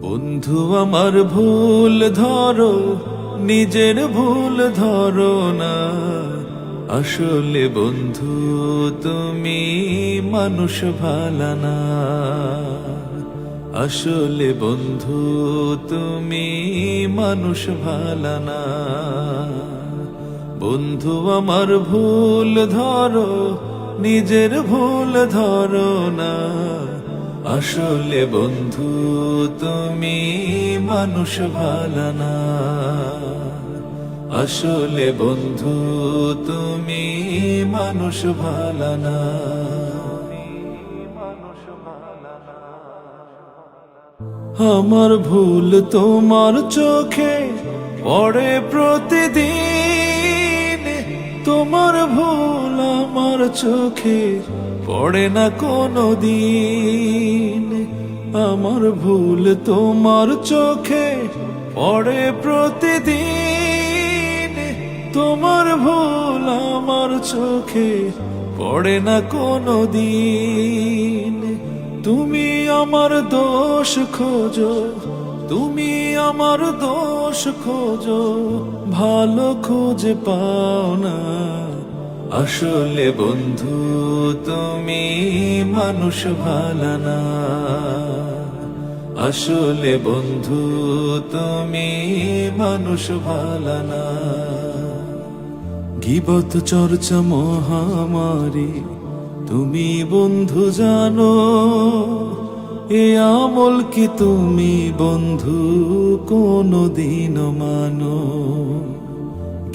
বন্ধু আমার ভুল ধরো, নিজের ভুল ধরো না। আসলে বন্ধু তুমি মানুষ ভালো না। আসলে বন্ধু তুমি মানুষ ভালো না। বন্ধু আমার ভুল ধরো, নিজের ভুল ধরো না। আসলে বন্ধু তুমি মানুষ ভালো না। আসলে বন্ধু তুমি মানুষ ভালো না। আমার ভুল তোমার চোখে পড়ে প্রতিদিন, তোমার ভুল আমার চোখে পড়ে না কোনো দিন। আমার ভুল তোমার চোখে পড়ে প্রতিদিন, তোমার ভুল আমার চোখে পড়ে না কোনো দিন। তুমি আমার দোষ খোঁজো, তুমি আমার দোষ খোঁজো, ভালো খুঁজে পাও না। আসলে বন্ধু তুমি মানুষ ভালো না। আসলে বন্ধু তুমি মানুষ ভালো না। গীবত চর্চা মহামারী তুমি বন্ধু জানো, এ আমল কি তুমি বন্ধু কোনদিন মানো?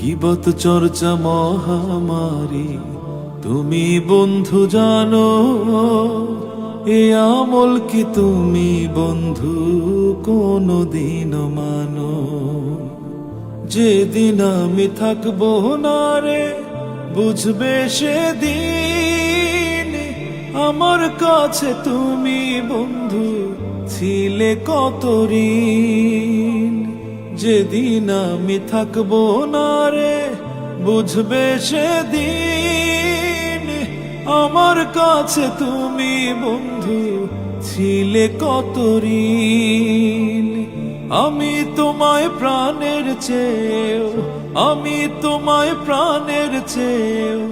গীবত চর্চা মহামারী তুমি বন্ধু জানো, এ আমল কি তুমি বন্ধু কোনদিন মানো? যেদিন আমি থাকবো না রে বুঝবে সেদিন, আমার কাছে তুমি বন্ধু ছিলে কত ঋণ। যেদিন আমি থাকবো না রে বুঝবে সেদিন, আমার কাছে তুমি বন্ধু ছিলে কত ঋণ। আমি তোমায় প্রাণের চেয়েও, আমি তোমায় প্রাণের চেয়েও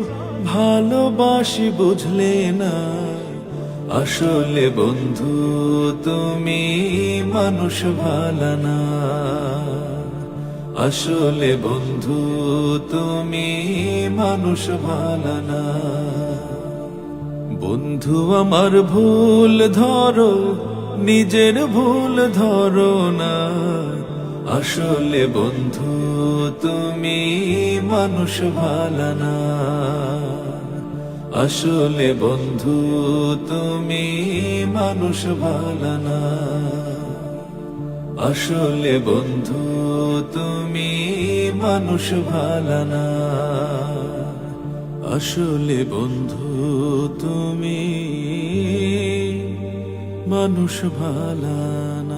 ভালোবাসি বুঝলে না। আসলে বন্ধু তুমি মানুষ ভালো না। আসলে বন্ধু তুমি মানুষ ভালো না। বন্ধু আমার ভুল ধরো, নিজের ভুল ধরো না। আসলে বন্ধু তুমি মানুষ ভালো না। আসলে বন্ধু তুমি মানুষ ভালো না। আসলে বন্ধু তুমি মানুষ ভালো না। আসলে বন্ধু তুমি মানুষ ভালো না।